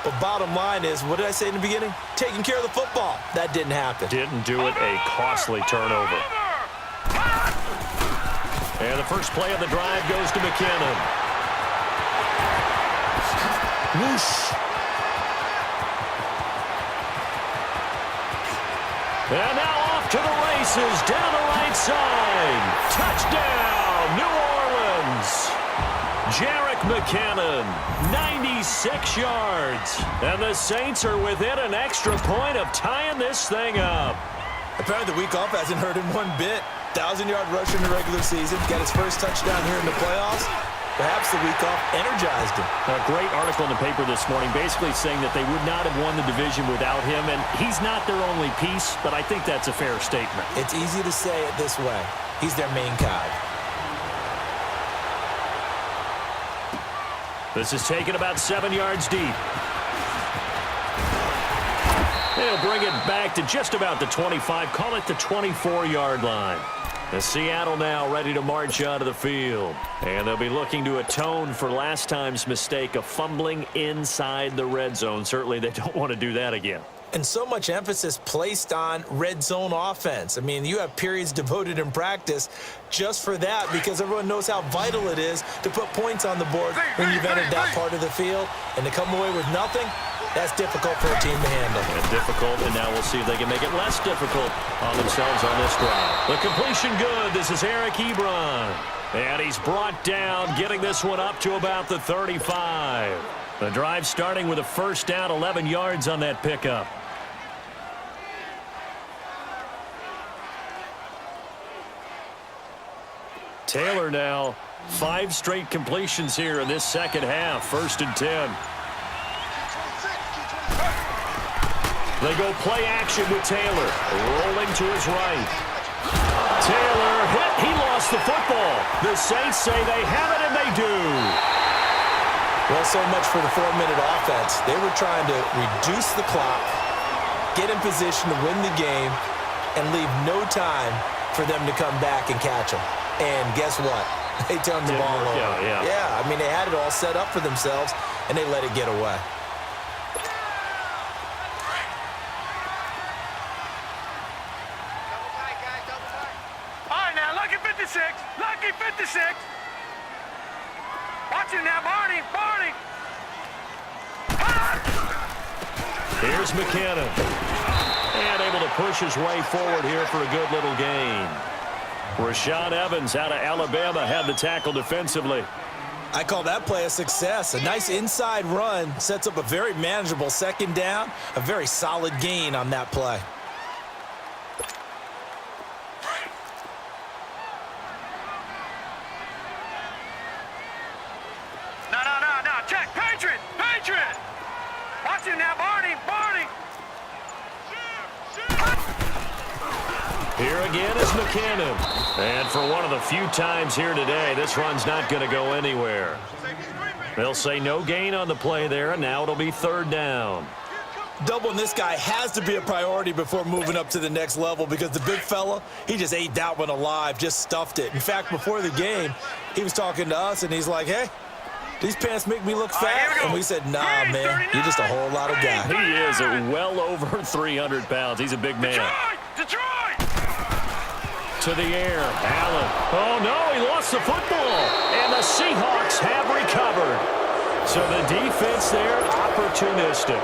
But bottom line is, what did I say in the beginning? Taking care of the football. That didn't happen. Didn't do it. A costly turnover. And the first play of the drive goes to McKinnon. Whoosh. And now off to the races, down the right side. Touchdown, New Orleans. Jerick McKinnon, 96 yards. And the Saints are within an extra point of tying this thing up. Apparently the week off hasn't hurt him one bit. 1,000-yard rush in the regular season. Got his first touchdown here in the playoffs. Perhaps the week off energized him. A great article in the paper this morning basically saying that they would not have won the division without him, and he's not their only piece, but I think that's a fair statement. It's easy to say it this way. He's their main cog. This is taken about 7 yards deep. They'll bring it back to just about the 25, call it the 24-yard line. The Seattle now ready to march onto the field. And they'll be looking to atone for last time's mistake of fumbling inside the red zone. Certainly they don't want to do that again. And so much emphasis placed on red zone offense. I mean, you have periods devoted in practice just for that because everyone knows how vital it is to put points on the board when you've entered that part of the field. And to come away with nothing, that's difficult for a team to handle. And difficult, and now we'll see if they can make it less difficult on themselves on this drive. The completion good. This is Eric Ebron. And he's brought down, getting this one up to about the 35. The drive starting with a first down, 11 yards on that pickup. Taylor now, 5 straight completions here in this second half. 1st and 10. They go play action with Taylor. Rolling to his right. Taylor hit. He lost the football. The Saints say they have it, and they do. Well, so much for the 4-minute offense. They were trying to reduce the clock, get in position to win the game, and leave no time for them to come back and catch them. And guess what? They turned the ball over. Yeah, I mean, they had it all set up for themselves, and they let it get away. Lucky 56. Watch him now, Barney. Here's McKinnon. And able to push his way forward here for a good little gain. Rashaan Evans out of Alabama had the tackle defensively. I call that play a success. A nice inside run sets up a very manageable second down. A very solid gain on that play. No. Check. Patriot. Watch him now, Barney. Here again is McKinnon. And for one of the few times here today, this run's not going to go anywhere. They'll say no gain on the play there, and now it'll be 3rd down. Doubling this guy has to be a priority before moving up to the next level because the big fella, he just ate that one alive, just stuffed it. In fact, before the game, he was talking to us, and he's like, hey, these pants make me look fat. And we said, nah, man, you're just a whole lot of guy. He is well over 300 pounds. He's a big man. Detroit! To the air, Allen. Oh, no, he lost the football. And the Seahawks have recovered. So the defense there, opportunistic.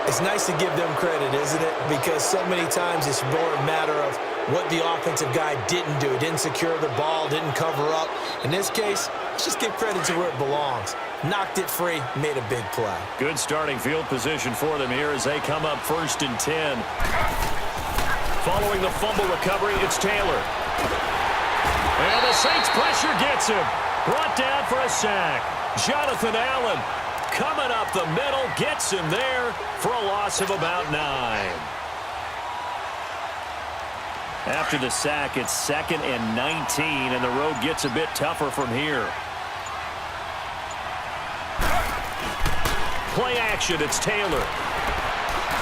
It's nice to give them credit, isn't it? Because so many times it's more a matter of what the offensive guy didn't do. Didn't secure the ball, didn't cover up. In this case, let's just give credit to where it belongs. Knocked it free, made a big play. Good starting field position for them here as they come up 1st and 10. Following the fumble recovery, it's Taylor. And the Saints pressure gets him. Brought down for a sack. Jonathan Allen coming up the middle, gets him there for a loss of about 9. After the sack, it's 2nd and 19, and the road gets a bit tougher from here. Play action, it's Taylor.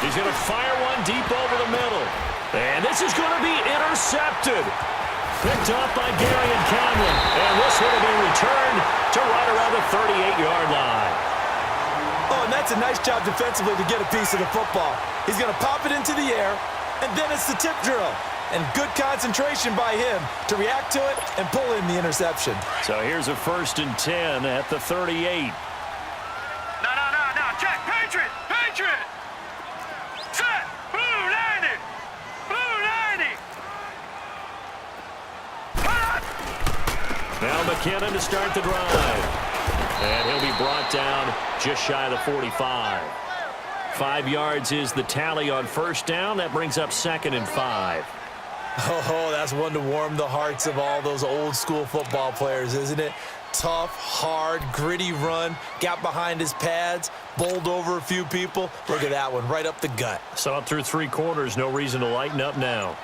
He's going to fire one deep over the middle. And this is going to be intercepted. Picked up by Gary and Conlon. And this one will be returned to right around the 38-yard line. Oh, and that's a nice job defensively to get a piece of the football. He's going to pop it into the air, and then it's the tip drill. And good concentration by him to react to it and pull in the interception. So here's a 1st and 10 at the 38. No. Check. Patriot. Set. Blue 90. Now McKinnon to start the drive. And he'll be brought down just shy of the 45. 5 yards is the tally on 1st down. That brings up 2nd and 5. Oh, that's one to warm the hearts of all those old school football players, isn't it? Tough, hard, gritty run, got behind his pads, bowled over a few people. Look at that one, right up the gut. Saw it through 3 quarters, no reason to lighten up now.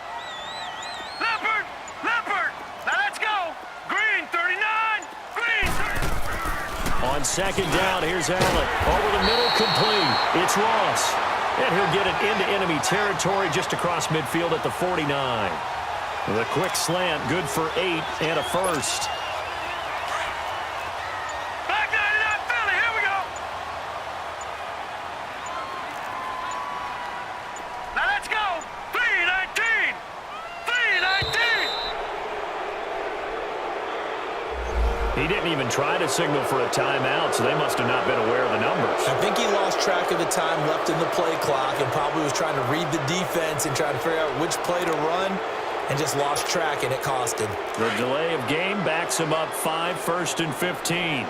Leopard. Now let's go. Green 39. Green 30. On 2nd down, here's Allen. Over the middle, complete. It's Ross. And he'll get it into enemy territory just across midfield at the 49. The quick slant, good for 8 and a 1st. Back 99 Philly. Here we go. Now let's go. 319. He didn't even try to signal for a timeout, so they must have not been aware of the numbers. I think he lost track of the time left in the play clock and probably was trying to read the defense and try to figure out which play to run and just lost track, and it cost him. The delay of game backs him up 5, 1st and 15.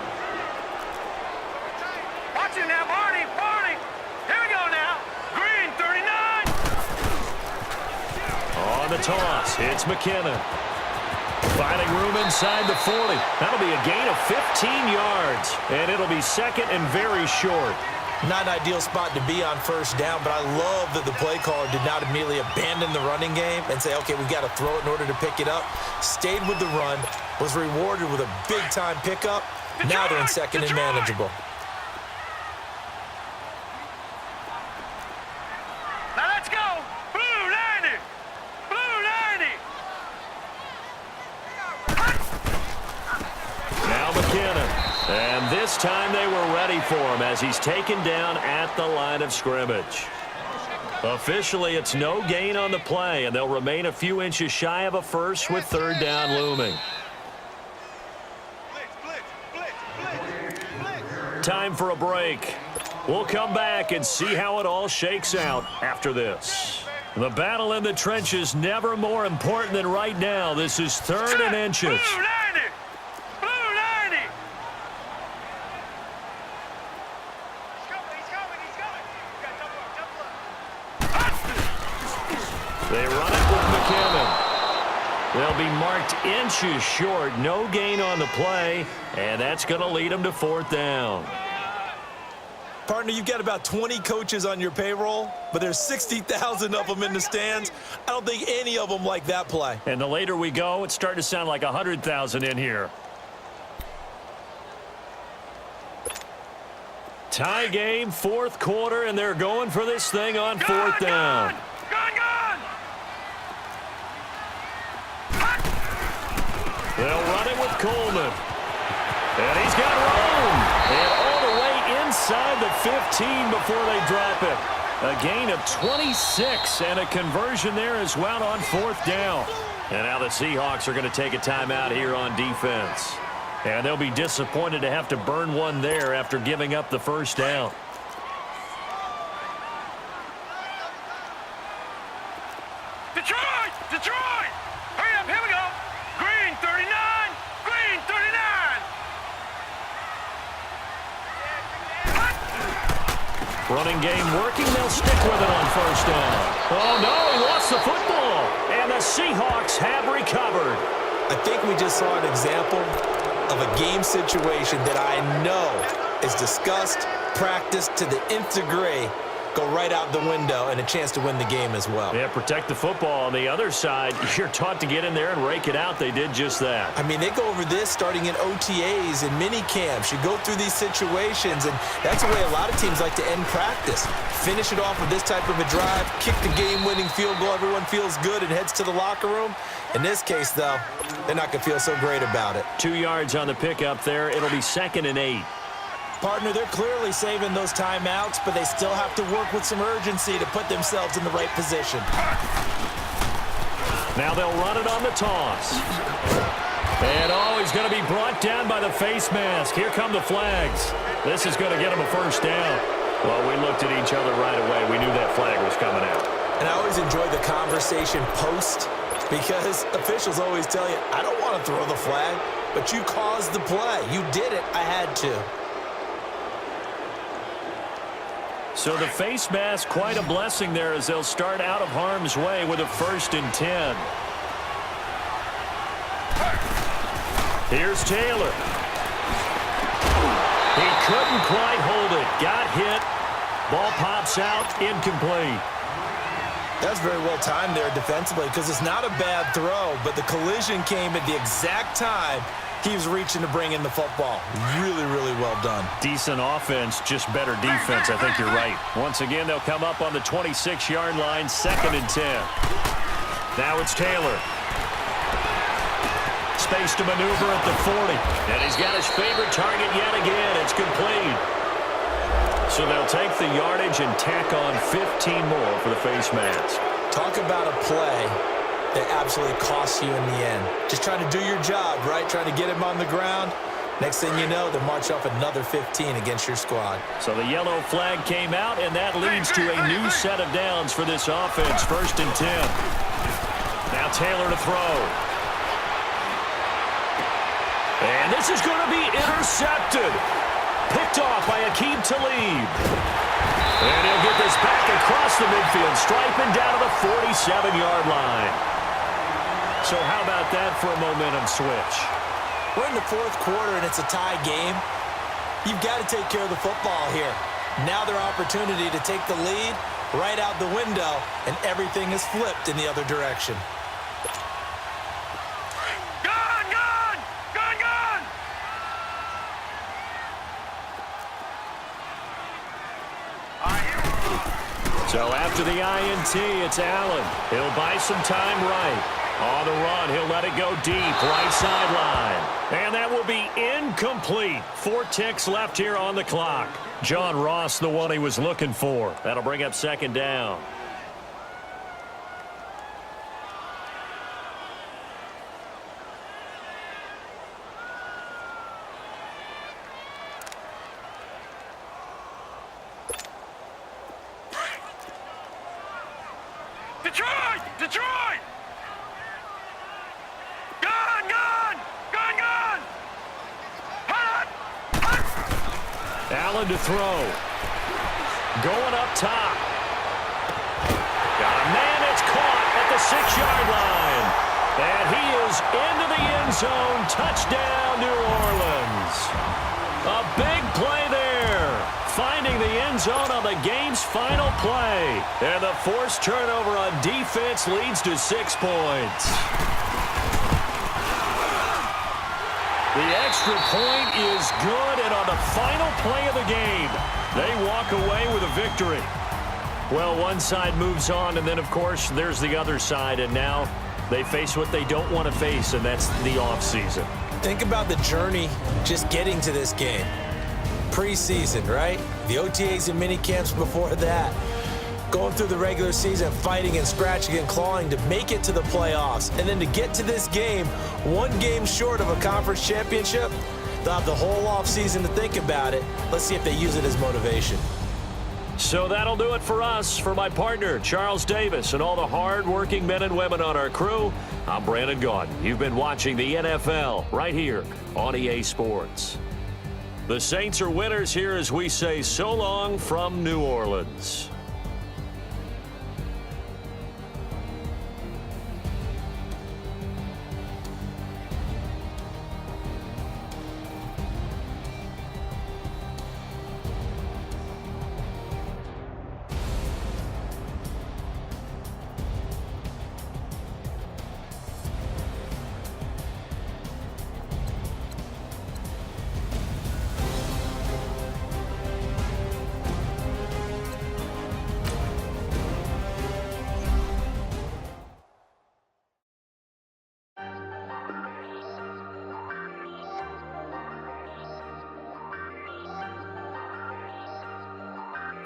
Watch it now, Barney. Here we go now. Green 39. On the toss, it's McKinnon. Finding room inside the 40. That'll be a gain of 15 yards. And it'll be 2nd and very short. Not an ideal spot to be on 1st down, but I love that the play caller did not immediately abandon the running game and say, okay, we've got to throw it in order to pick it up. Stayed with the run, was rewarded with a big-time pickup. Now they're in 2nd and manageable. Now let's go. Blue 90. Now McKinnon. And this time they were ready for him as he's taken down at the line of scrimmage. Officially, it's no gain on the play, and they'll remain a few inches shy of a 1st with 3rd down looming. Time for a break. We'll come back and see how it all shakes out after this. The battle in the trenches never more important than right now. This is 3rd and inches. Blue 90. They run it with McKinnon. They'll be marked inches short. No gain on the play, and that's going to lead them to 4th down. Partner, you've got about 20 coaches on your payroll, but there's 60,000 of them in the stands. I don't think any of them like that play. And the later we go, it's starting to sound like 100,000 in here. Tie game, 4th quarter, and they're going for this thing on 4th down. Gone. They'll run it with Coleman. And he's got room. And all the way inside the 15 before they drop it. A gain of 26 and a conversion there as well on 4th down. And now the Seahawks are going to take a timeout here on defense. And they'll be disappointed to have to burn one there after giving up the 1st down. Detroit! Hurry up, here we go. Green 39. Running game working. They'll stick with it on 1st down. Oh, no, he lost the football. And the Seahawks have recovered. I think we just saw an example of a game situation that I know is discussed, practiced to the nth degree, go right out the window, and a chance to win the game as well. Yeah, protect the football. On the other side, you're taught to get in there and rake it out. They did just that. I mean, they go over this starting in OTAs and mini camps. You go through these situations, and that's the way a lot of teams like to end practice. Finish it off with this type of a drive, kick the game-winning field goal. Everyone feels good and heads to the locker room. In this case, though, they're not going to feel so great about it. 2 yards on the pickup there. It'll be 2nd and 8. Partner, they're clearly saving those timeouts, but they still have to work with some urgency to put themselves in the right position. Now they'll run it on the toss. And he's going to be brought down by the face mask. Here come the flags. This is going to get him a first down. Well, we looked at each other right away. We knew that flag was coming out. And I always enjoy the conversation post because officials always tell you, I don't want to throw the flag, but you caused the play. You did it. I had to. So the face mask, quite a blessing there as they'll start out of harm's way with a 1st and 10. Here's Taylor. He couldn't quite hold it. Got hit. Ball pops out. Incomplete. That's very well timed there defensively because it's not a bad throw, but the collision came at the exact time he was reaching to bring in the football. Really, really well done. Decent offense, just better defense. I think you're right. Once again, they'll come up on the 26-yard line, 2nd and 10. Now it's Taylor. Space to maneuver at the 40. And he's got his favorite target yet again. It's complete. So they'll take the yardage and tack on 15 more for the face mask. Talk about a play that absolutely costs you in the end. Just trying to do your job, right? Trying to get him on the ground. Next thing you know, they'll march off another 15 against your squad. So the yellow flag came out, and that leads to a new set of downs for this offense. 1st and 10. Now Taylor to throw. And this is going to be intercepted. Picked off by Aqib Talib. And he'll get this back across the midfield, striping down to the 47-yard line. So how about that for a momentum switch? We're in the 4th quarter, and it's a tie game. You've got to take care of the football here. Now their opportunity to take the lead right out the window, and everything is flipped in the other direction. So after the INT, it's Allen. He'll buy some time right. On the run, he'll let it go deep, right sideline. And that will be incomplete. 4 ticks left here on the clock. John Ross, the one he was looking for. That'll bring up 2nd down. Detroit! Detroit! Gun! Gun! Gun! Gun! Hut! Hut! Allen to throw. Going up top. Got a man that's caught at the 6-yard line. And he is into the end zone. Touchdown, New Orleans. A big play there. Finding the end zone on the game's final play. And the forced turnover on defense leads to 6 points. The extra point is good, and on the final play of the game, they walk away with a victory. Well, one side moves on, and then, of course, there's the other side, and now they face what they don't want to face, and that's the offseason. Think about the journey just getting to this game. Preseason, right? The OTAs and mini camps before that. Going through the regular season, fighting and scratching and clawing to make it to the playoffs. And then to get to this game, 1 game short of a conference championship, they'll have the whole offseason to think about it. Let's see if they use it as motivation. So that'll do it for us. For my partner, Charles Davis, and all the hard-working men and women on our crew, I'm Brandon Gaudin. You've been watching the NFL right here on EA Sports. The Saints are winners here as we say so long from New Orleans.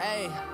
Hey.